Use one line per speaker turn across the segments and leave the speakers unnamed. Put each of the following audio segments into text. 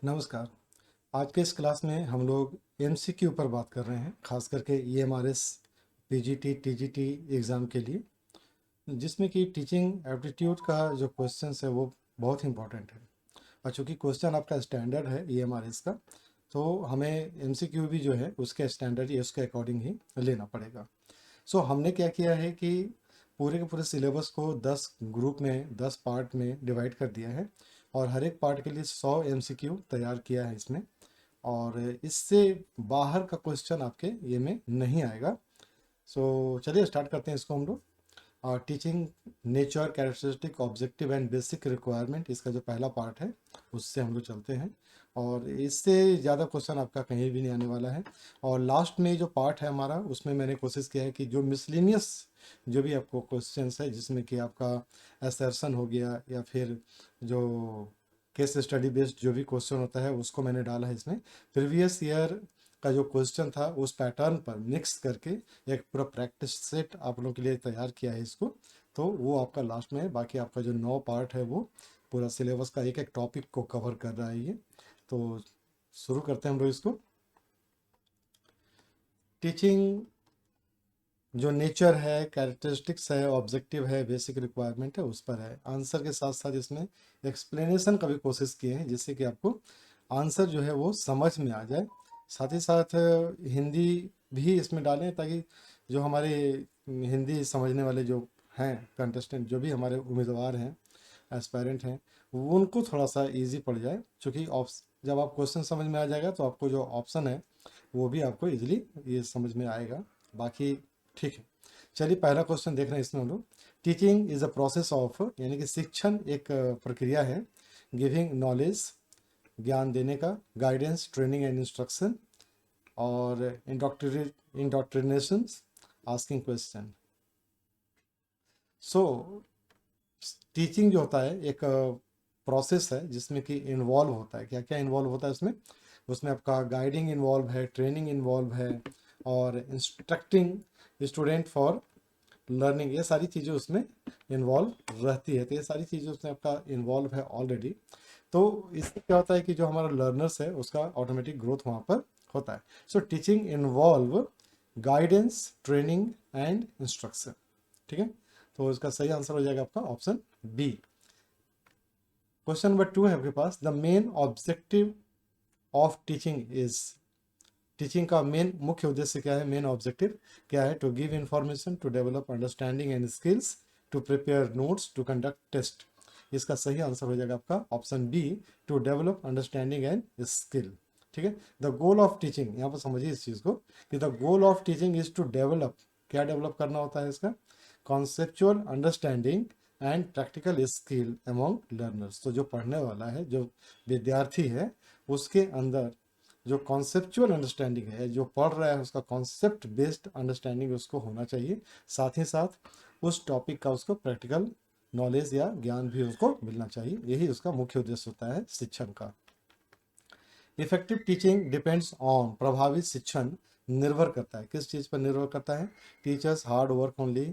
नमस्कार। आज के इस क्लास में हम लोग एमसीक्यू पर बात कर रहे हैं, खास करके ईएमआरएस पीजीटी टीजीटी एग्ज़ाम के लिए, जिसमें कि टीचिंग एप्टीट्यूड का जो क्वेश्चंस है वो बहुत इंपॉर्टेंट है। और चूँकि क्वेश्चन आपका स्टैंडर्ड है ईएमआरएस का, तो हमें एमसीक्यू भी जो है उसके स्टैंडर्ड या उसके अकॉर्डिंग ही लेना पड़ेगा। सो हमने क्या किया है कि पूरे के पूरे सिलेबस को 10 ग्रुप में 10 पार्ट में डिवाइड कर दिया है और हर एक पार्ट के लिए 100 एमसीक्यू तैयार किया है इसमें। और इससे बाहर का क्वेश्चन आपके ये में नहीं आएगा। सो चलिए स्टार्ट करते हैं इसको हम लोग। Teaching nature characteristic objective and basic requirement, इसका जो पहला पार्ट है उससे हम लोग चलते हैं और इससे ज़्यादा क्वेश्चन आपका कहीं भी नहीं आने वाला है। और लास्ट में जो पार्ट है हमारा, उसमें मैंने कोशिश किया है कि जो मिसलिनियस जो भी आपको क्वेश्चंस है, जिसमें कि आपका असर्शन हो गया या फिर जो केस स्टडी बेस्ड जो भी क्वेश्चन होता है उसको मैंने डाला है इसमें। प्रीवियस ईयर का जो क्वेश्चन था उस पैटर्न पर मिक्स करके एक पूरा प्रैक्टिस सेट आप लोगों के लिए तैयार किया है इसको। तो वो आपका लास्ट में है। बाकी आपका जो 9 पार्ट है वो पूरा सिलेबस का एक एक टॉपिक को कवर कर रहा है ये। तो शुरू करते हैं हम लोग इसको। टीचिंग जो नेचर है, कैरेक्टरिस्टिक्स है, ऑब्जेक्टिव है, बेसिक रिक्वायरमेंट है, उस पर है। आंसर के साथ साथ इसमें एक्सप्लेनेशन का भी कोशिश किए हैं, जिससे कि आपको आंसर जो है वो समझ में आ जाए। साथ ही साथ हिंदी भी इसमें डालें, ताकि जो हमारे हिंदी समझने वाले जो हैं कंटेस्टेंट, जो भी हमारे उम्मीदवार हैं, एस्पायरेंट हैं, वो उनको थोड़ा सा इजी पड़ जाए। क्योंकि जब आप क्वेश्चन समझ में आ जाएगा तो आपको जो ऑप्शन है वो भी आपको इजीली ये समझ में आएगा। बाकी ठीक है, चलिए पहला क्वेश्चन देख रहे हैं इसमें हम लोग। Teaching is a process of, यानी कि शिक्षण एक प्रक्रिया है। गिविंग नॉलेज, ज्ञान देने का, गाइडेंस, ट्रेनिंग एंड इंस्ट्रक्शन, और indoctrination, asking question. So teaching जो होता है एक प्रोसेस है जिसमें कि इन्वॉल्व होता है। क्या क्या इन्वॉल्व होता है उसमें? उसमें आपका गाइडिंग इन्वॉल्व है, ट्रेनिंग इन्वॉल्व है, और इंस्ट्रक्टिंग स्टूडेंट फॉर लर्निंग, ये सारी चीज़ें उसमें इन्वॉल्व रहती है। तो ये सारी चीज़ें उसमें आपका इन्वॉल्व है ऑलरेडी। तो इससे क्या होता है कि जो हमारा लर्नर्स है उसका ऑटोमेटिक ग्रोथ वहाँ पर होता है। So teaching involve guidance, training and instruction. ठीक है, तो इसका सही आंसर हो जाएगा आपका ऑप्शन बी। क्वेश्चन नंबर 2 है आपके पास। The main objective of teaching is, teaching का मेन मुख्य उद्देश्य क्या है, मेन ऑब्जेक्टिव क्या है? To give information, to develop understanding and skills, to prepare notes, to conduct test. इसका सही आंसर हो जाएगा आपका option B, to develop understanding and skill. ठीक है, द गोल ऑफ टीचिंग, यहाँ पर समझिए इस चीज़ को कि the goal of teaching is to develop, क्या डेवलप करना होता है इसका? Conceptual understanding and practical skill among learners. तो जो पढ़ने वाला है, जो विद्यार्थी है, उसके अंदर जो कॉन्सेप्चुअल अंडरस्टैंडिंग है, जो पढ़ रहा है उसका कॉन्सेप्ट बेस्ड अंडरस्टैंडिंग उसको होना चाहिए। साथ ही साथ उस टॉपिक का उसको प्रैक्टिकल नॉलेज या ज्ञान भी उसको मिलना चाहिए। यही उसका मुख्य उद्देश्य होता है शिक्षण का। इफेक्टिव टीचिंग डिपेंड्स ऑन, प्रभावी शिक्षण निर्भर करता है, किस चीज़ पर निर्भर करता है? Teachers hard work only,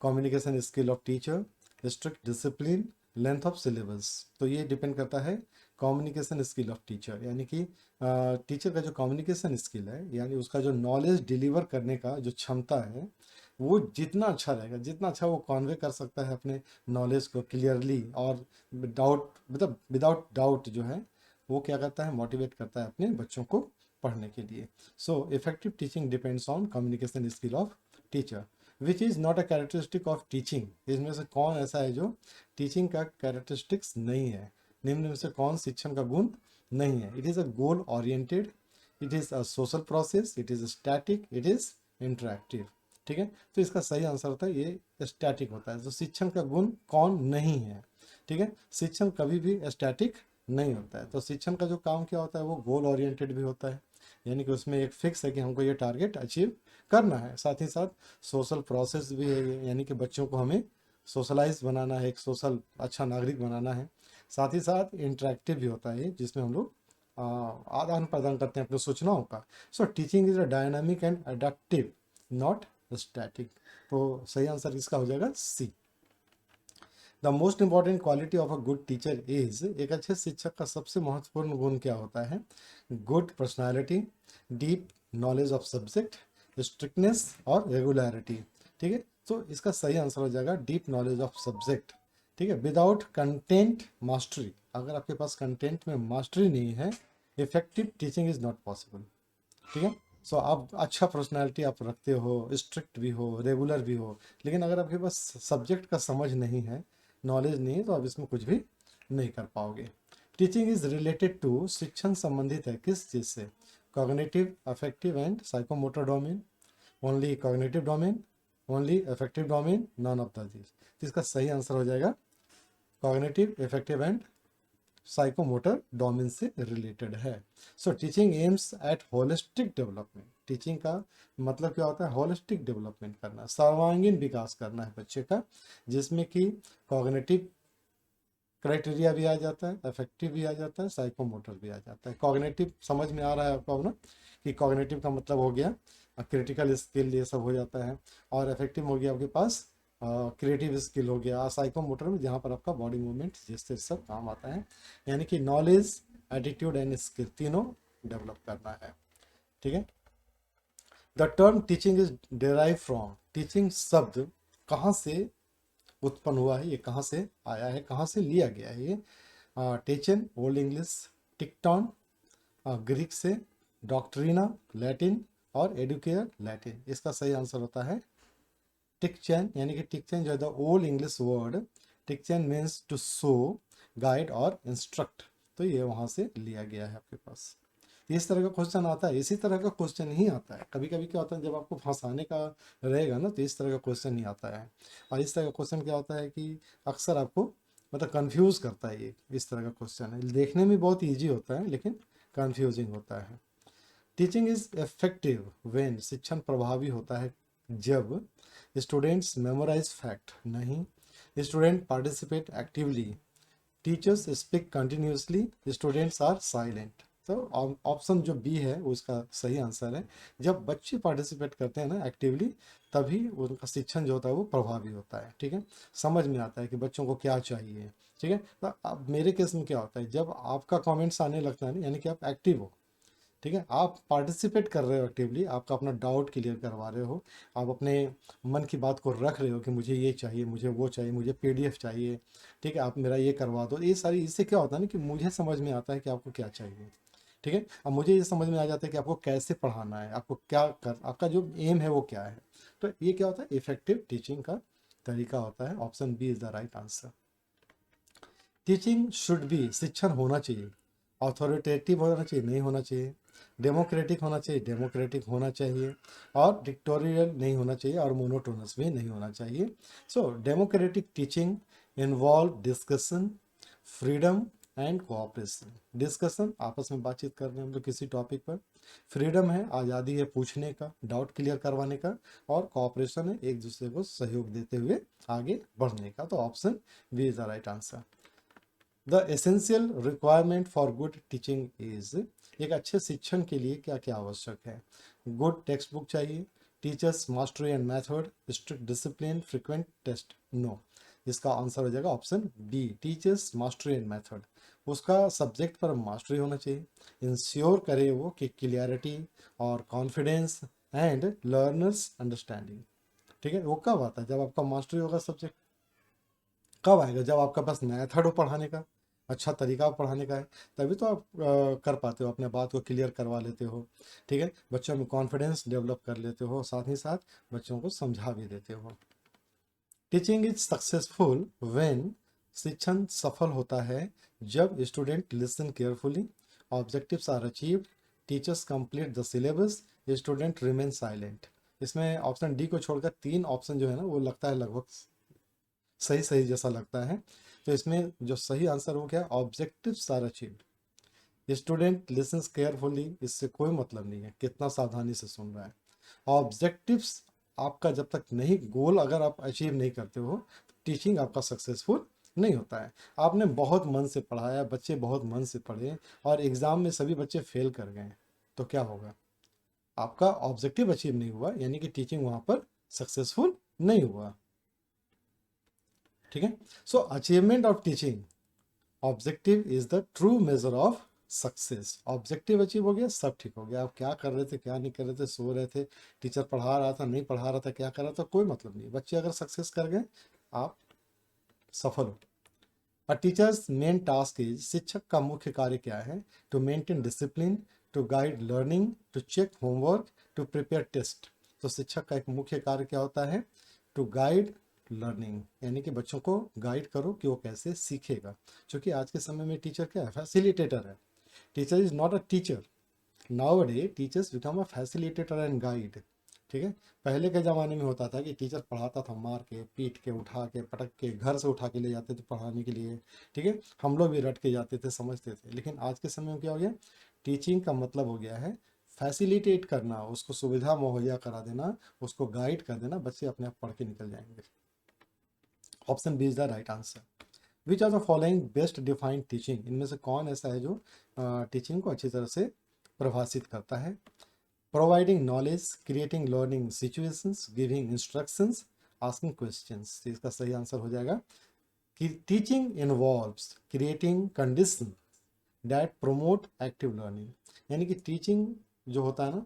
communication skill of teacher, strict discipline, length of syllabus. तो ये डिपेंड करता है कम्युनिकेशन स्किल ऑफ टीचर, यानी कि टीचर का जो कम्युनिकेशन स्किल है, यानी उसका जो नॉलेज डिलीवर करने का जो क्षमता है, वो जितना अच्छा रहेगा, जितना अच्छा वो कॉन्वे कर सकता है अपने नॉलेज को क्लियरली और डाउट, मतलब विदाउट डाउट जो है, वो क्या करता है? मोटिवेट करता है अपने बच्चों को पढ़ने के लिए। So effective teaching depends on communication skill of teacher, which is not a characteristic of teaching. इसमें से कौन ऐसा है जो टीचिंग का कैरेक्टरिस्टिक्स नहीं है? निम्न में से कौन शिक्षण का गुण नहीं है? It is a goal oriented, it is a social process, it is static, it is interactive. ठीक है, तो इसका सही आंसर होता है ये स्टैटिक होता है। तो शिक्षण का गुण कौन नहीं है? ठीक है, शिक्षण कभी भी स्टैटिक नहीं होता है। तो शिक्षण का जो काम क्या होता है वो गोल ओरिएंटेड भी होता है, यानी कि उसमें एक फिक्स है कि हमको ये टारगेट अचीव करना है। साथ ही साथ सोशल प्रोसेस भी है ये, यानी कि बच्चों को हमें सोशलाइज बनाना है, एक सोशल अच्छा नागरिक बनाना है। साथ ही साथ इंटरेक्टिव भी होता है, जिसमें हम लोग आदान प्रदान करते हैं अपनी सूचनाओं का। So teaching is a dynamic and adaptive, not static. तो सही आंसर इसका हो जाएगा C. The most important quality of a good teacher is, एक अच्छे शिक्षक का सबसे महत्वपूर्ण गुण क्या होता है? Good personality, deep knowledge of subject, strictness और रेगुलरिटी। ठीक है, तो इसका सही आंसर हो जाएगा डीप नॉलेज ऑफ सब्जेक्ट। ठीक है, विदाउट कंटेंट मास्टरी, अगर आपके पास कंटेंट में मास्टरी नहीं है, effective teaching is not possible. ठीक है, सो आप अच्छा पर्सनालिटी आप रखते हो, स्ट्रिक्ट भी हो, रेगुलर भी हो, लेकिन अगर आपके पास सब्जेक्ट का समझ नहीं है, नॉलेज नहीं है, तो आप इसमें कुछ भी नहीं कर पाओगे। टीचिंग इज रिलेटेड टू, शिक्षण संबंधित है किस चीज़ से? Cognitive, affective and psychomotor domain, only cognitive domain, only affective domain, none of the this. तो इसका सही आंसर हो जाएगा cognitive, effective and psychomotor domain से रिलेटेड है। So teaching aims at holistic development, teaching का मतलब क्या होता है? होलिस्टिक डेवलपमेंट करना, सर्वांगीण विकास करना है बच्चे का, जिसमें कि कॉग्निटिव क्राइटेरिया भी आ जाता है, अफेक्टिव भी आ जाता है, साइकोमोटर भी आ जाता है। कॉग्निटिव समझ में आ रहा है आपको ना, कि कॉग्निटिव का मतलब हो गया क्रिटिकल स्किल, ये सब हो जाता है, और इफेक्टिव हो गया आपके पास क्रिएटिव स्किल हो गया, साइकोमोटर में जहाँ पर आपका बॉडी मूवमेंट जिससे सब काम आता है, यानी कि नॉलेज, एटीट्यूड एंड स्किल तीनों डेवलप करना है। ठीक है, the term teaching is derive from, teaching शब्द कहाँ से उत्पन्न हुआ है, ये कहाँ से आया है, कहाँ से लिया गया है? ये टेचन, ओल्ड इंग्लिश, टिक्टॉन ग्रीक से, डॉक्ट्रीना लैटिन, और एडुकेयर लैटिन। इसका सही आंसर होता है टिक्चैन, यानी कि टिक्चैन जो है द ओल्ड इंग्लिश वर्ड, टिक्चैन मीन्स टू शो, गाइड और इंस्ट्रक्ट, तो ये वहाँ से लिया गया है आपके पास। इस तरह का क्वेश्चन आता है, इसी तरह का क्वेश्चन ही आता है। कभी कभी क्या होता है, जब आपको फंसाने का रहेगा ना, तो इस तरह का क्वेश्चन नहीं आता है। और इस तरह का क्वेश्चन क्या होता है कि अक्सर आपको मतलब कंफ्यूज करता है, ये इस तरह का क्वेश्चन है, देखने में बहुत ईजी होता है लेकिन कंफ्यूजिंग होता है। टीचिंग इज इफेक्टिव व्हेन, शिक्षण प्रभावी होता है जब स्टूडेंट्स मेमोराइज फैक्ट, नहीं, student participate actively, teachers speak continuously, students are silent. तो ऑप्शन जो बी है वो इसका सही आंसर है। जब बच्चे पार्टिसिपेट करते हैं ना एक्टिवली, तभी उनका शिक्षण जो होता है वो प्रभावी होता है। ठीक है, समझ में आता है कि बच्चों को क्या चाहिए। ठीक है, तो अब मेरे केस में क्या होता है, जब आपका कमेंट्स आने लगता है ना, यानी कि आप एक्टिव हो, ठीक है, आप पार्टिसिपेट कर रहे हो एक्टिवली, आपका अपना डाउट क्लियर करवा रहे हो, आप अपने मन की बात को रख रहे हो कि मुझे ये चाहिए, मुझे वो चाहिए, मुझे पीडीएफ चाहिए, ठीक है, आप मेरा ये करवा दो। ये सारी, इससे क्या होता है ना कि मुझे समझ में आता है कि आपको क्या चाहिए। ठीक है, अब मुझे ये समझ में आ जाता है कि आपको कैसे पढ़ाना है, आपको क्या कर, आपका जो एम है वो क्या है। तो ये क्या होता है, इफेक्टिव टीचिंग का तरीका होता है। Option B is the right answer. Teaching should be, शिक्षण होना चाहिए, ऑथोरिटेटिव होना चाहिए, नहीं होना चाहिए, डेमोक्रेटिक होना चाहिए, डेमोक्रेटिक होना चाहिए, और डिक्टोरियल नहीं होना चाहिए, और मोनोटोनस भी नहीं होना चाहिए। So democratic teaching involve discussion, freedom and cooperation. Discussion, आपस में बातचीत कर रहे हैं हम लोग किसी टॉपिक पर, फ्रीडम है, आज़ादी है पूछने का, डाउट क्लियर करवाने का, और कोऑपरेशन है, एक दूसरे को सहयोग देते हुए आगे बढ़ने का। तो option B is the right answer. The essential requirement for good teaching is, एक अच्छे शिक्षण के लिए क्या क्या आवश्यक है? गुड टेक्स्ट बुक चाहिए, teachers mastery and method, strict discipline, frequent test. No, इसका आंसर हो जाएगा option B, teachers mastery and method. उसका सब्जेक्ट पर मास्टरी होना चाहिए, इंश्योर करे वो कि क्लियरिटी और कॉन्फिडेंस एंड लर्नर्स अंडरस्टैंडिंग। ठीक है, वो कब आता है? जब आपका मास्टरी होगा सब्जेक्ट। कब आएगा? जब आपका पास मेथड हो पढ़ाने का, अच्छा तरीका पढ़ाने का है, तभी तो आप कर पाते हो, अपने बात को क्लियर करवा लेते हो। ठीक है, बच्चों में कॉन्फिडेंस डेवलप कर लेते हो, साथ ही साथ बच्चों को समझा भी देते हो। टीचिंग इज सक्सेसफुल व्हेन, शिक्षण सफल होता है जब student listen carefully, objectives are achieved, teachers complete the syllabus, student remain silent. इसमें ऑप्शन डी को छोड़कर तीन ऑप्शन जो है ना, वो लगता है लगभग सही सही जैसा लगता है। तो इसमें जो सही आंसर हो गया objectives are achieved, student listens carefully, इससे कोई मतलब नहीं है कितना सावधानी से सुन रहा है। ऑब्जेक्टिव्स आपका जब तक नहीं, गोल अगर आप अचीव नहीं करते हो, टीचिंग आपका सक्सेसफुल नहीं होता है। आपने बहुत मन से पढ़ाया, बच्चे बहुत मन से पढ़े, और एग्जाम में सभी बच्चे फेल कर गए, तो क्या होगा? आपका ऑब्जेक्टिव अचीव नहीं हुआ, यानी कि टीचिंग वहां पर सक्सेसफुल नहीं हुआ। ठीक है। So achievement of teaching, objective is the true measure of success. Objective achieve हो गया, सब ठीक हो गया। आप क्या कर रहे थे, क्या नहीं कर रहे थे, सो रहे थे, टीचर पढ़ा रहा था, नहीं पढ़ा रहा था, क्या कर रहा था, कोई मतलब नहीं। बच्चे अगर सक्सेस कर गए, आप सफल हो। A teachers main task is, शिक्षक का मुख्य कार्य क्या है? To maintain discipline, to guide learning, to check homework, to prepare test. तो शिक्षक का एक मुख्य कार्य क्या होता है? टू गाइड लर्निंग, यानी कि बच्चों को गाइड करो कि वो कैसे सीखेगा। क्योंकि आज के समय में टीचर क्या है? फैसिलिटेटर है। Teacher is not a teacher. Nowadays teachers become a facilitator and guide. ठीक है। पहले के ज़माने में होता था कि टीचर पढ़ाता था मार के, पीट के, उठा के, पटक के, घर से उठा के ले जाते थे पढ़ाने के लिए। ठीक है। हम लोग भी रट के जाते थे, समझते थे। लेकिन आज के समय में क्या हो गया? टीचिंग का मतलब हो गया है फैसिलिटेट करना, उसको सुविधा मुहैया करा देना, उसको गाइड कर देना, बच्चे अपने आप पढ़ के निकल जाएंगे। Option B is the right answer. Which are the following best defined teaching? इनमें से कौन ऐसा है जो टीचिंग को अच्छी तरह से परिभाषित करता है? Providing knowledge, creating learning situations, giving instructions, asking questions. तो इसका सही आंसर हो जाएगा कि teaching involves creating condition that promote active learning. यानी कि टीचिंग जो होता है ना,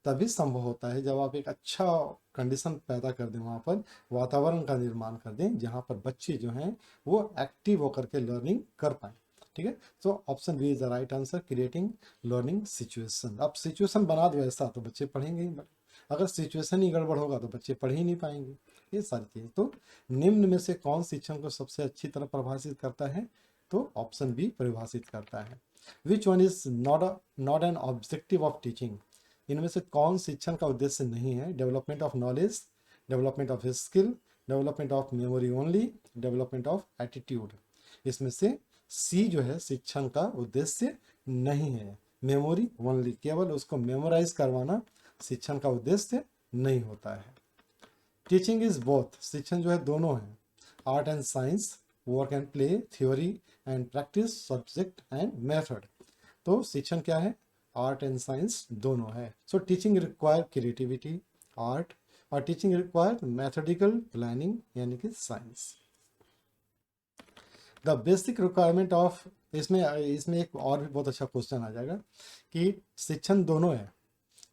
तभी संभव होता है जब आप एक अच्छा कंडीशन पैदा कर दें, वहाँ पर वातावरण का निर्माण कर दें जहाँ पर बच्चे जो हैं वो एक्टिव होकर के लर्निंग कर पाएँ। ठीक है। तो option B is the right answer, creating learning situation. अब सिचुएशन बना दो ऐसा तो बच्चे पढ़ेंगे ही। अगर सिचुएशन ही गड़बड़ होगा तो बच्चे पढ़ ही नहीं पाएंगे। ये सारी चीज़। तो निम्न में से कौन शिक्षण को सबसे अच्छी तरह परिभाषित करता है? तो ऑप्शन बी परिभाषित करता है। विच one is not an objective of teaching? इनमें से कौन शिक्षण का उद्देश्य नहीं है? Development of knowledge, development of skill, development of memory only, development of attitude. इसमें से सी जो है शिक्षण का उद्देश्य नहीं है। मेमोरी ओनली, केवल उसको मेमोराइज करवाना शिक्षण का उद्देश्य नहीं होता है। टीचिंग इज बोथ, शिक्षण जो है दोनों है। Art and science, work and play, theory and practice, subject and method. तो शिक्षण क्या है? आर्ट एंड साइंस दोनों है। So teaching require creativity, art, और टीचिंग रिक्वायर मैथोडिकल प्लानिंग, यानी कि science. The basic requirement of, इसमें इसमें एक और भी बहुत अच्छा क्वेश्चन आ जाएगा कि शिक्षण दोनों है,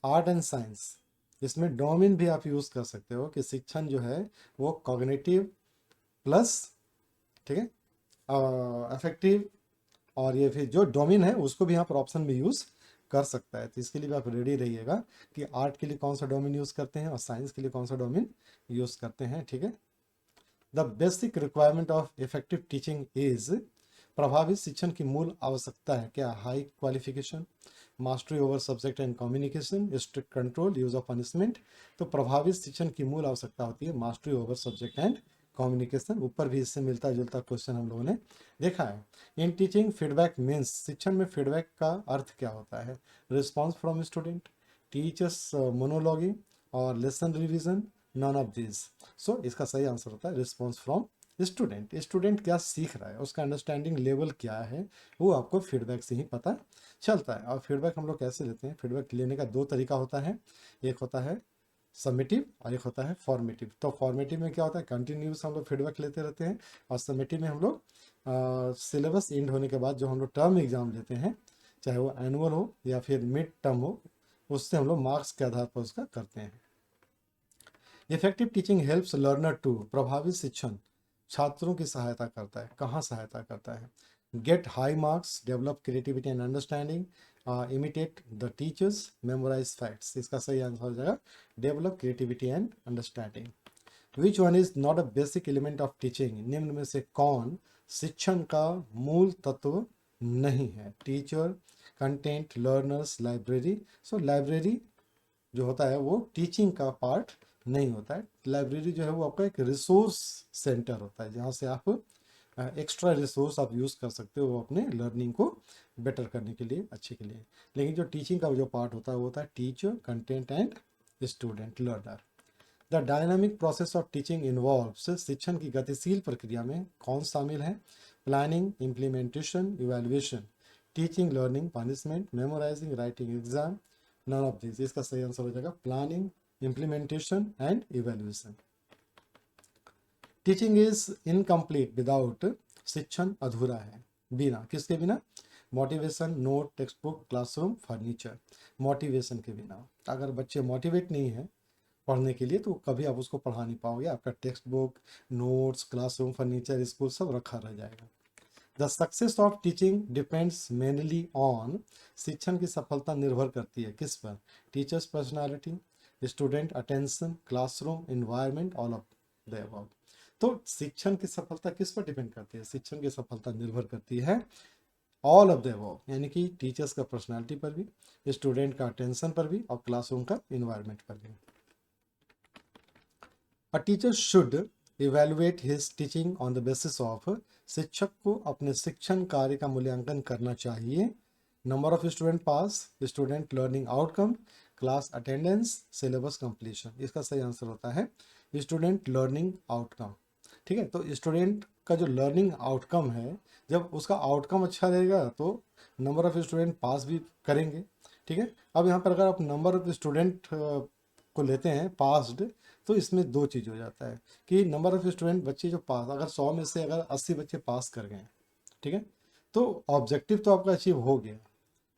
आर्ट एंड साइंस। इसमें डोमेन भी आप यूज़ कर सकते हो कि शिक्षण जो है वो कॉग्निटिव प्लस, ठीक है, अफेक्टिव, और ये फिर जो डोमेन है उसको भी यहाँ पर ऑप्शन में यूज़ कर सकता है। तो इसके लिए भी आप रेडी रहिएगा कि आर्ट के लिए कौन सा डोमेन यूज़ करते हैं और साइंस के लिए कौन सा डोमेन यूज़ करते हैं। ठीक है। The basic requirement of effective teaching is, प्रभावी शिक्षण की मूल आवश्यकता है क्या? High qualification, mastery over subject and communication, strict control, use of punishment. तो प्रभावी शिक्षण की मूल आवश्यकता होती है mastery over subject and communication. ऊपर भी इससे मिलता जुलता क्वेश्चन हम लोगों ने देखा है। इन टीचिंग फीडबैक मीन्स, शिक्षण में फीडबैक का अर्थ क्या होता है? Response from student, teachers monologuing, और lesson revision, none of this. So इसका सही आंसर होता है रिस्पॉन्स फ्रॉम स्टूडेंट। स्टूडेंट क्या सीख रहा है, उसका अंडरस्टैंडिंग लेवल क्या है, वो आपको फीडबैक से ही पता चलता है। और फीडबैक हम लोग कैसे लेते हैं? फीडबैक लेने का दो तरीका होता है, एक होता है समेटिव और एक होता है फॉर्मेटिव। तो फॉर्मेटिव में क्या होता है? कंटिन्यूस हम लोग फीडबैक लेते रहते हैं, और समेटिव में हम लोग सिलेबस एंड होने के बाद जो हम लोग टर्म एग्जाम लेते हैं, चाहे वो एनुअल हो या फिर मिड टर्म हो, उससे हम लोग मार्क्स के आधार पर उसका करते हैं। Effective teaching helps learner to, प्रभावी शिक्षण छात्रों की सहायता करता है। कहाँ सहायता करता है? Get high marks, develop creativity and understanding, imitate the teachers, memorize facts. इसका सही आंसर हो जाएगा develop creativity and understanding. Which one is not a basic element of teaching? निम्न में से कौन शिक्षण का मूल तत्व नहीं है? Teacher, content, learners, library. So library जो होता है वो टीचिंग का पार्ट नहीं होता है। लाइब्रेरी जो है वो आपका एक रिसोर्स सेंटर होता है, जहाँ से आप एक्स्ट्रा रिसोर्स आप यूज़ कर सकते हो अपने लर्निंग को बेटर करने के लिए, अच्छे के लिए। लेकिन जो टीचिंग का जो पार्ट होता है वो होता है teacher, content and student, learner. The dynamic process of teaching involves, शिक्षण की गतिशील प्रक्रिया में कौन शामिल है? Planning, implementation, evaluation, teaching, learning, punishment, memorizing, writing exam, none of this. इसका सही आंसर हो जाएगा planning, implementation and evaluation. Teaching is incomplete without, शिक्षण अधूरा है बिना, किसके बिना? Motivation, note, text book, classroom, furniture. Motivation के बिना, अगर बच्चे मोटिवेट नहीं है पढ़ने के लिए तो कभी आप उसको पढ़ा नहीं पाओगे। आपका text book, notes, classroom, furniture, school सब रखा रह जाएगा। The success of teaching depends mainly on, शिक्षण की सफलता निर्भर करती है किस पर? Teachers personality, student attention, classroom environment, all of the above. तो शिक्षण की सफलता किस पर डिपेंड करती है? शिक्षण की सफलता निर्भर करती है ऑल ऑफ द अबव, यानी कि टीचर्स का पर्सनालिटी पर भी, स्टूडेंट का अटेंशन पर भी और क्लासरूम का इन्वायरमेंट पर भी। A teacher should evaluate his teaching on the basis of, शिक्षक को अपने शिक्षण कार्य का मूल्यांकन करना चाहिए। Number of student pass, student learning outcome, class attendance, syllabus completion. इसका सही आंसर होता है स्टूडेंट लर्निंग आउटकम। ठीक है, तो स्टूडेंट का जो लर्निंग आउटकम है, जब उसका आउटकम अच्छा रहेगा तो नंबर ऑफ स्टूडेंट पास भी करेंगे। ठीक है, अब यहाँ पर अगर आप नंबर ऑफ स्टूडेंट को लेते हैं पास्ड, तो इसमें दो चीज़ हो जाता है कि नंबर ऑफ स्टूडेंट, बच्चे जो पास, अगर 100 में से अगर 80 बच्चे पास कर गए, ठीक है, तो ऑब्जेक्टिव तो आपका अचीव हो गया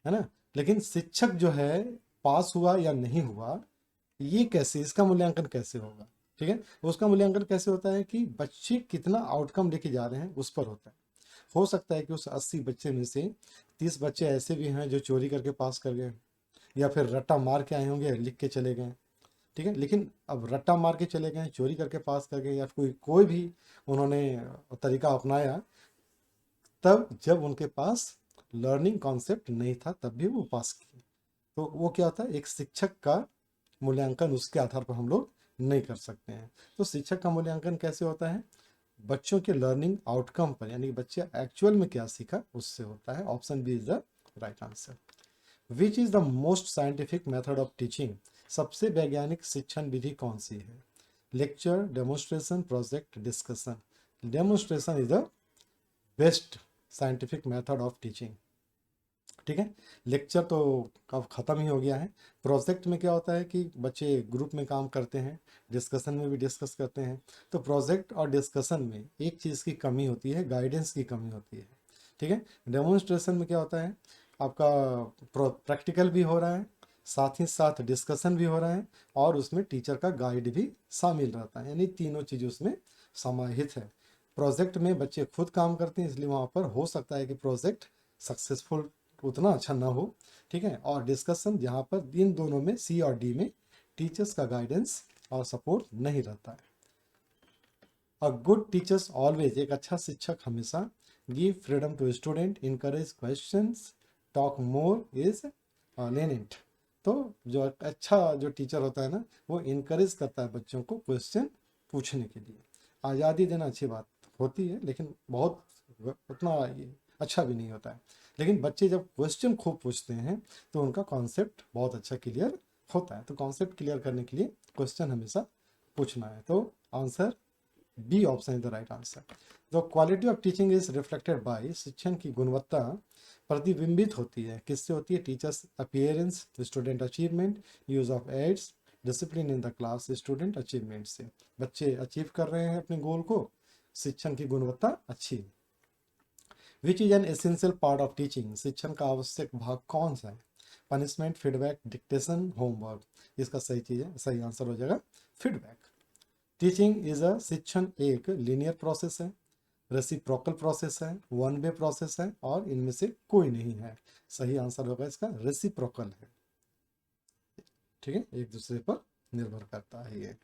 है ना। लेकिन शिक्षक जो है पास हुआ या नहीं हुआ, ये कैसे, इसका मूल्यांकन कैसे होगा? ठीक है, उसका मूल्यांकन कैसे होता है कि बच्चे कितना आउटकम लेके जा रहे हैं उस पर होता है। हो सकता है कि उस 80 बच्चे में से 30 बच्चे ऐसे भी हैं जो चोरी करके पास कर गए, या फिर रट्टा मार के आए होंगे, लिख के चले गए। ठीक है, लेकिन अब रट्टा मार के चले गए, चोरी करके पास कर गए, या कोई कोई भी उन्होंने तरीका अपनाया, तब जब उनके पास लर्निंग कॉन्सेप्ट नहीं था तब भी वो पास किए, तो वो क्या होता है, एक शिक्षक का मूल्यांकन उसके आधार पर हम लोग नहीं कर सकते हैं। तो शिक्षक का मूल्यांकन कैसे होता है? बच्चों के लर्निंग आउटकम पर, यानी कि बच्चे एक्चुअल में क्या सीखा उससे होता है। Option B is the right answer. Which is the most scientific method of teaching, सबसे वैज्ञानिक शिक्षण विधि कौन सी है? Lecture, demonstration, project, discussion. Demonstration is the best scientific method of teaching. ठीक है, लेक्चर तो अब ख़त्म ही हो गया है। प्रोजेक्ट में क्या होता है कि बच्चे ग्रुप में काम करते हैं, डिस्कशन में भी डिस्कस करते हैं। तो प्रोजेक्ट और डिस्कशन में एक चीज़ की कमी होती है, गाइडेंस की कमी होती है। ठीक है, डेमोन्स्ट्रेशन में क्या होता है, आपका प्रैक्टिकल भी हो रहा है, साथ ही साथ डिस्कशन भी हो रहा है, और उसमें टीचर का गाइड भी शामिल रहता है, यानी तीनों चीज़ उसमें समाहित है। प्रोजेक्ट में बच्चे खुद काम करते हैं, इसलिए वहाँ पर हो सकता है कि प्रोजेक्ट सक्सेसफुल उतना अच्छा ना हो। ठीक है, और डिस्कशन जहाँ पर इन दोनों में, सी और डी में, टीचर्स का गाइडेंस और सपोर्ट नहीं रहता है। अ गुड टीचर्स ऑलवेज, एक अच्छा शिक्षक हमेशा, give freedom to student, encourage questions, talk more is lenient. तो जो अच्छा जो टीचर होता है ना, वो इनकरेज करता है बच्चों को क्वेश्चन पूछने के लिए। आज़ादी देना अच्छी बात होती है, लेकिन बहुत उतना अच्छा भी नहीं होता है। लेकिन बच्चे जब क्वेश्चन खूब पूछते हैं तो उनका कॉन्सेप्ट बहुत अच्छा क्लियर होता है। तो कॉन्सेप्ट क्लियर करने के लिए क्वेश्चन हमेशा पूछना है। तो answer B option is the right answer. The quality of teaching is reflected by, शिक्षण की गुणवत्ता प्रतिबिंबित होती है, किससे होती है? Teachers appearance, student achievement, use of aids, discipline in the class, student achievement से। बच्चे अचीव कर रहे हैं अपने गोल को, शिक्षण की गुणवत्ता अच्छी है। Which is an essential part of teaching, शिक्षण का आवश्यक भाग कौन सा है? Punishment, feedback, dictation, homework. इसका सही चीज है, सही आंसर हो जाएगा फीडबैक। टीचिंग इज अ, शिक्षण एक लीनियर प्रोसेस है, रेसिप्रोकल प्रोसेस है, वन वे प्रोसेस है, और इनमें से कोई नहीं है। सही आंसर होगा इसका रेसिप्रोकल है। ठीक है, एक दूसरे पर निर्भर करता है ये।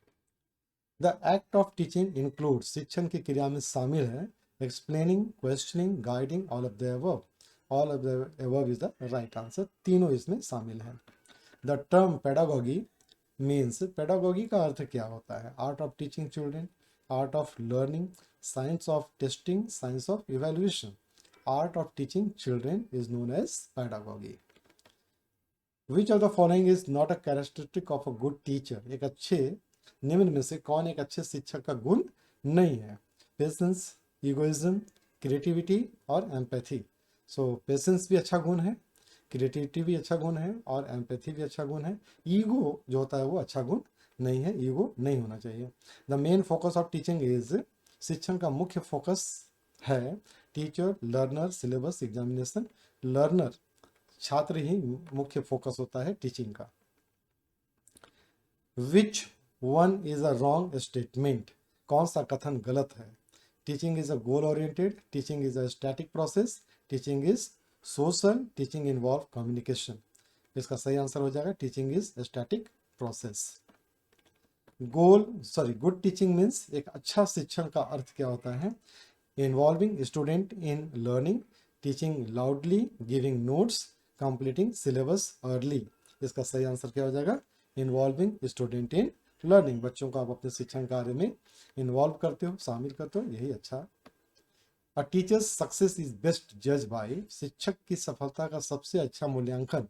The act of teaching include, शिक्षण की क्रिया में शामिल है, explaining, questioning, guiding, all of the above. All of the above is the right answer, तीनों इसमें शामिल है। The term pedagogy means, pedagogy का अर्थ क्या होता है? Art of teaching children, art of learning, science of testing, science of evaluation. Art of teaching children is known as pedagogy. Which of the following is not a characteristic of a good teacher, एक अच्छे, निम्न में से कौन एक अच्छे शिक्षक का गुण नहीं है? पेशेंस, इगोइज्म, क्रिएटिविटी और एम्पैथी। सो पेशेंस भी अच्छा गुण है, क्रिएटिविटी भी अच्छा गुण है, और एम्पैथी भी अच्छा गुण है। ईगो जो होता है वो अच्छा गुण नहीं है, ईगो नहीं होना चाहिए। The main focus of teaching is शिक्षण का मुख्य फोकस है teacher, learner, syllabus, examination. Learner छात्र ही मुख्य फोकस होता है टीचिंग का। विच one is a wrong statement, कौन सा कथन गलत है? Teaching is a goal oriented, teaching is a static process, teaching is social, teaching involve communication. इसका सही आंसर हो जाएगा teaching is static process. Good teaching means, एक अच्छा शिक्षण का अर्थ क्या होता है? Involving student in learning, teaching loudly, giving notes, completing syllabus early. इसका सही आंसर क्या हो जाएगा? Involving student in learning. बच्चों को आप अपने शिक्षण कार्य में इन्वॉल्व करते हो, शामिल करते हो, यही अच्छा। A teacher's success is best जज बाय, शिक्षक की सफलता का सबसे अच्छा मूल्यांकन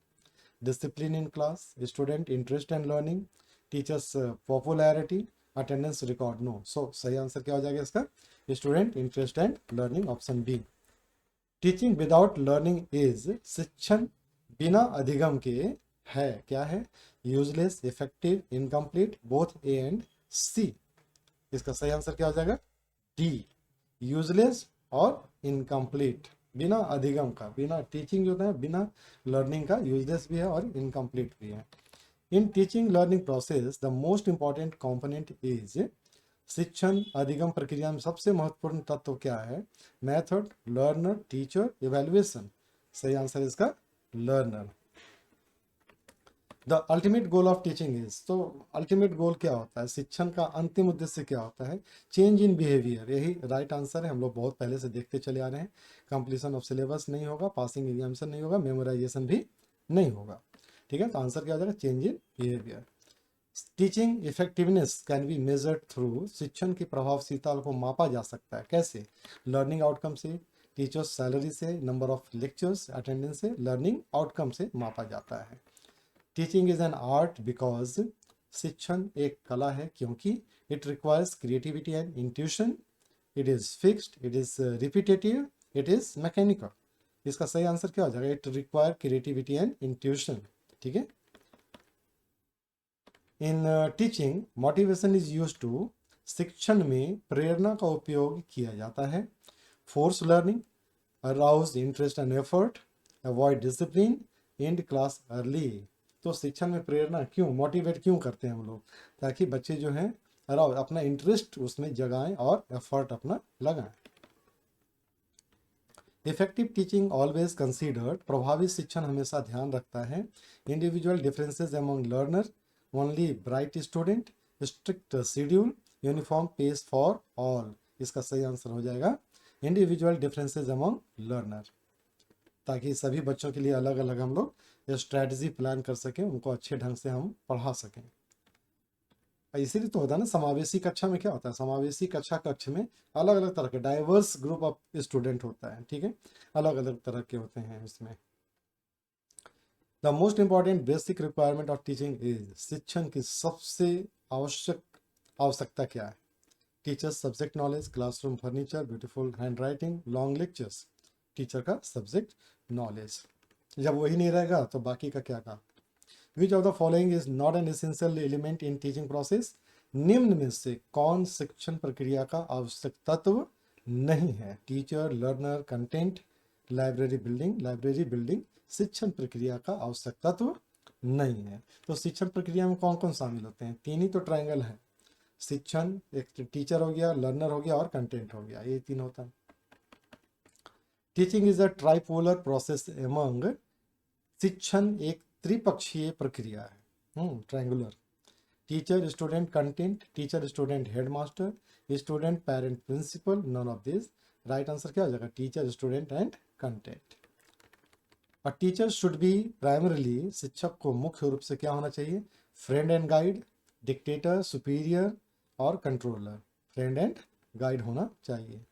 discipline in class, student interest and learning, teacher's popularity, attendance record. No. So सही आंसर क्या हो जाएगा इसका? Student interest and learning, option B. Teaching without learning is, शिक्षण बिना अधिगम के है, क्या है? Useless, effective, incomplete, both A and C. इसका सही आंसर क्या हो जाएगा? डी, यूजलेस और इनकम्प्लीट। बिना अधिगम का, बिना टीचिंग जो होता है बिना लर्निंग का, यूजलेस भी है और इनकम्प्लीट भी है। In teaching learning process the most important component is, शिक्षण अधिगम प्रक्रिया में सबसे महत्वपूर्ण तत्व क्या है? Method, learner, teacher, evaluation. सही आंसर इसका learner. The ultimate goal of teaching is, तो अल्टीमेट गोल क्या होता है? शिक्षण का अंतिम उद्देश्य क्या होता है? चेंज इन बिहेवियर, यही राइट आंसर है। हम लोग बहुत पहले से देखते चले आ रहे हैं। कंप्लीशन ऑफ सिलेबस नहीं होगा, पासिंग एग्जामिनेशन नहीं होगा, मेमोराइजेशन भी नहीं होगा। ठीक है, तो आंसर क्या हो जाएगा? Change in behaviour. Teaching effectiveness can be measured through, शिक्षण की प्रभावशीलता को मापा जा सकता है कैसे? लर्निंग आउटकम से, टीचर्स सैलरी से, नंबर ऑफ लेक्चर्स अटेंडेंस से, लर्निंग आउटकम से मापा जाता है। Teaching is an art because, शिक्षण एक कला है क्योंकि it requires creativity and intuition, it is fixed, it is repetitive, it is mechanical. इसका सही आंसर क्या हो जाएगा? It require creativity and intuition. ठीक है। In teaching motivation is use to, शिक्षण में प्रेरणा का उपयोग किया जाता है। Force learning, arouse interest and effort, avoid discipline, end class early. तो शिक्षण में प्रेरणा क्यों, मोटिवेट क्यों करते हैं हम लोग? ताकि बच्चे जो हैं अराउज, अपना इंटरेस्ट उसमें जगाएं और एफर्ट अपना लगाएं। इफेक्टिव टीचिंग ऑलवेज कंसीडर्ड, प्रभावी शिक्षण हमेशा ध्यान रखता है individual differences among learner, only bright student, strict schedule, uniform pace for all. इसका सही आंसर हो जाएगा इंडिविजुअल डिफरेंसेस अमंग लर्नर, ताकि सभी बच्चों के लिए अलग अलग हम लोग स्ट्रैटेजी प्लान कर सकें, उनको अच्छे ढंग से हम पढ़ा सकें। इसीलिए तो होता है ना समावेशी कक्षा में, क्या होता है? समावेशी कक्ष में अलग अलग तरह के डाइवर्स ग्रुप ऑफ स्टूडेंट होता है। ठीक है, अलग अलग तरह के होते हैं इसमें। The most important basic requirement of teaching is, शिक्षण की सबसे आवश्यकता क्या है? Teachers subject knowledge, classroom furniture, beautiful hand writing, long lectures. Teacher का सब्जेक्ट नॉलेज, जब वही नहीं रहेगा तो बाकी का क्या काम? विच of the following is not an essential element in teaching process, निम्न में से कौन शिक्षण प्रक्रिया का आवश्यक तत्व नहीं है? Teacher, learner, content, library building शिक्षण प्रक्रिया का आवश्यक तत्व नहीं है। तो शिक्षण प्रक्रिया में कौन कौन शामिल होते हैं? तीन ही तो ट्रायंगल है। शिक्षण, एक टीचर हो गया, लर्नर हो गया और कंटेंट हो गया, ये तीन होता है। Teaching is a tripolar process among, शिक्षण एक त्रिपक्षीय प्रक्रिया है, triangular. Teacher student content, teacher student headmaster, student parent principal, none of this. Right answer क्या हो जाएगा? Teacher student and content. और टीचर शुड बी प्राइमरीली, शिक्षक को मुख्य रूप से क्या होना चाहिए? Friend and guide, dictator, superior और कंट्रोलर। फ्रेंड एंड गाइड होना चाहिए।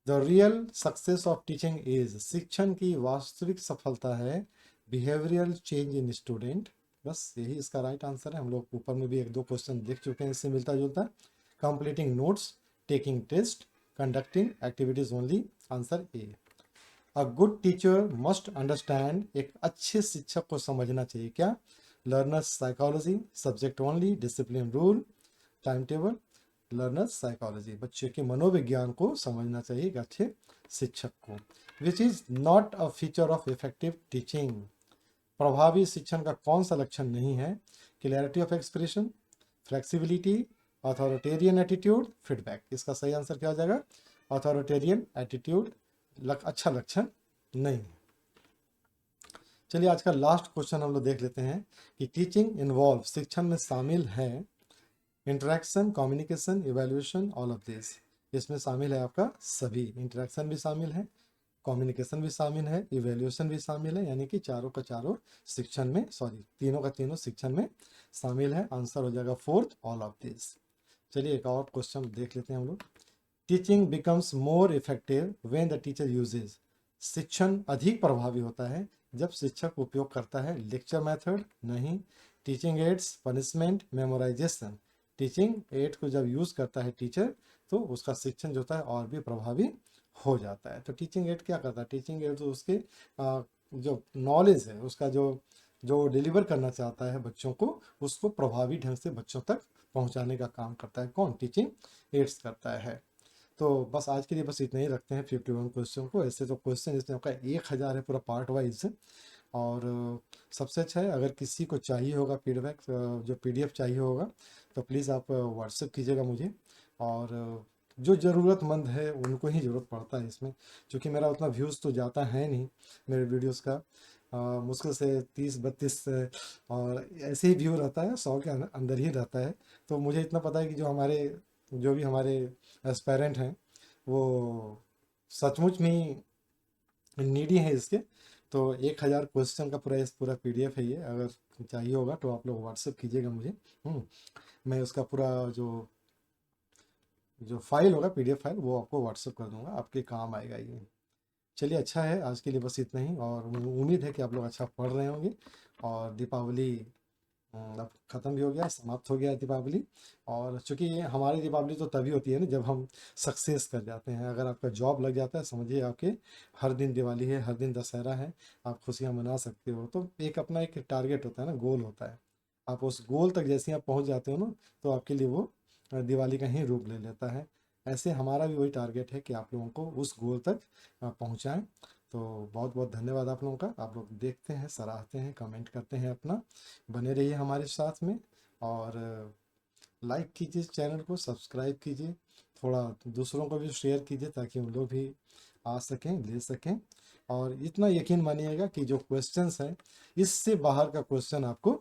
The real success of teaching is, शिक्षण की वास्तविक सफलता है बिहेवियरल चेंज इन स्टूडेंट। बस यही इसका राइट आंसर है। हम लोग ऊपर में भी एक दो क्वेश्चन देख चुके हैं इससे मिलता जुलता। Completing notes, taking test, conducting activities only. Answer A. A good teacher must understand, एक अच्छे शिक्षक को समझना चाहिए क्या? Learners psychology, subject only, discipline rule, time table, learners psychology, बच्चे के मनोविज्ञान को समझना चाहिए एक अच्छे शिक्षक को। Which is not a feature of effective teaching, प्रभावी शिक्षण का कौन सा लक्षण नहीं है? Clarity of expression, flexibility, authoritarian attitude, feedback. इसका सही आंसर क्या हो जाएगा? अथॉरिटेरियन एटीट्यूड अच्छा लक्षण नहीं है। चलिए आज का लास्ट क्वेश्चन हम लोग देख लेते हैं कि टीचिंग इन्वॉल्व, शिक्षण में शामिल है interaction, communication, evaluation, all of this. इसमें शामिल है आपका सभी, इंटरेक्शन भी शामिल है, कम्युनिकेशन भी शामिल है, इवैल्यूएशन भी शामिल है, यानी कि चारों का चारों शिक्षण में, सॉरी तीनों का तीनों शिक्षण में शामिल है। आंसर हो जाएगा फोर्थ, ऑल ऑफ दिस। चलिए एक और क्वेश्चन देख लेते हैं हम लोग। Teaching becomes more effective when the teacher uses, शिक्षण अधिक प्रभावी होता है जब शिक्षक उपयोग करता है लेक्चर मेथड, नहीं। Teaching ads, punishment, memorisation, teaching add को जब यूज़ करता है टीचर तो उसका शिक्षण जो होता है और भी प्रभावी हो जाता है। तो टीचिंग एड क्या करता है? टीचिंग एड तो उसके जो नॉलेज है उसका जो जो डिलीवर करना चाहता है बच्चों को, उसको प्रभावी ढंग से बच्चों तक पहुंचाने का काम करता है। कौन? टीचिंग एड्स करता है। तो बस आज के लिए बस इतना ही रखते हैं 51 क्वेश्चन को। ऐसे तो क्वेश्चन इसमें आपका 1000 है पूरा पार्ट वाइज। और सबसे अच्छा है अगर किसी को चाहिए होगा फीडबैक, जो पीडीएफ चाहिए होगा तो प्लीज़ आप व्हाट्सएप कीजिएगा मुझे। और जो ज़रूरतमंद है उनको ही ज़रूरत पड़ता है इसमें, क्योंकि मेरा उतना व्यूज़ तो जाता है नहीं मेरे वीडियोस का। मुश्किल से 30-32 और ऐसे ही व्यू रहता है, 100 के अंदर ही रहता है। तो मुझे इतना पता है कि जो भी हमारे एस्पायरेंट हैं वो सचमुच में नीडी है इसके। तो 1000 क्वेश्चन का पूरा पीडीएफ है ये, अगर चाहिए होगा तो आप लोग व्हाट्सएप कीजिएगा मुझे। मैं उसका पूरा जो जो फाइल होगा पीडीएफ फाइल वो आपको व्हाट्सएप कर दूंगा, आपके काम आएगा ये। चलिए अच्छा है, आज के लिए बस इतना ही। और उम्मीद है कि आप लोग अच्छा पढ़ रहे होंगे। और दीपावली अब ख़त्म भी हो गया, समाप्त हो गया दीपावली। और चूंकि ये हमारी दीपावली तो तभी होती है ना जब हम सक्सेस कर जाते हैं। अगर आपका जॉब लग जाता है समझिए आपके हर दिन दिवाली है, हर दिन दशहरा है, आप खुशियाँ मना सकते हो। तो एक अपना एक टारगेट होता है ना, गोल होता है। आप उस गोल तक जैसे आप पहुँच जाते हो ना तो आपके लिए वो दिवाली का ही रूप ले लेता है। ऐसे हमारा भी वही टारगेट है कि आप लोगों को उस गोल तक पहुँचाएँ। तो बहुत बहुत धन्यवाद आप लोगों का। आप लोग देखते हैं, सराहते हैं, कमेंट करते हैं अपना। बने रहिए हमारे साथ में। और लाइक कीजिए, चैनल को सब्सक्राइब कीजिए, थोड़ा दूसरों को भी शेयर कीजिए ताकि उन लोग भी आ सकें, ले सकें। और इतना यकीन मानिएगा कि जो क्वेश्चंस हैं इससे बाहर का क्वेश्चन आपको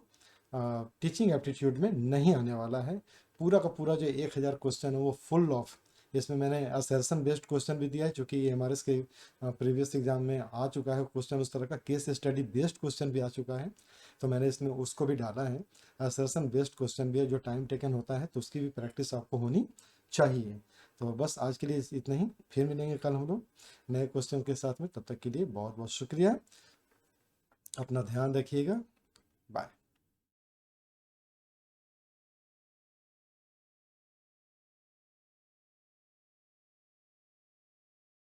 टीचिंग एप्टीट्यूड में नहीं आने वाला है। पूरा का पूरा जो 1000 क्वेश्चन है वो फुल ऑफ, इसमें मैंने असर्शन बेस्ड क्वेश्चन भी दिया है, क्योंकि ये हमारे के प्रीवियस एग्जाम में आ चुका है क्वेश्चन उस तरह का। केस स्टडी बेस्ड क्वेश्चन भी आ चुका है, तो मैंने इसमें उसको भी डाला है। असर्शन बेस्ड क्वेश्चन भी है जो टाइम टेकन होता है, तो उसकी भी प्रैक्टिस आपको होनी चाहिए। तो बस आज के लिए इतना ही, फिर मिलेंगे कल हम लोग नए क्वेश्चन के साथ में। तब तक के लिए बहुत बहुत शुक्रिया, अपना ध्यान रखिएगा, बाय।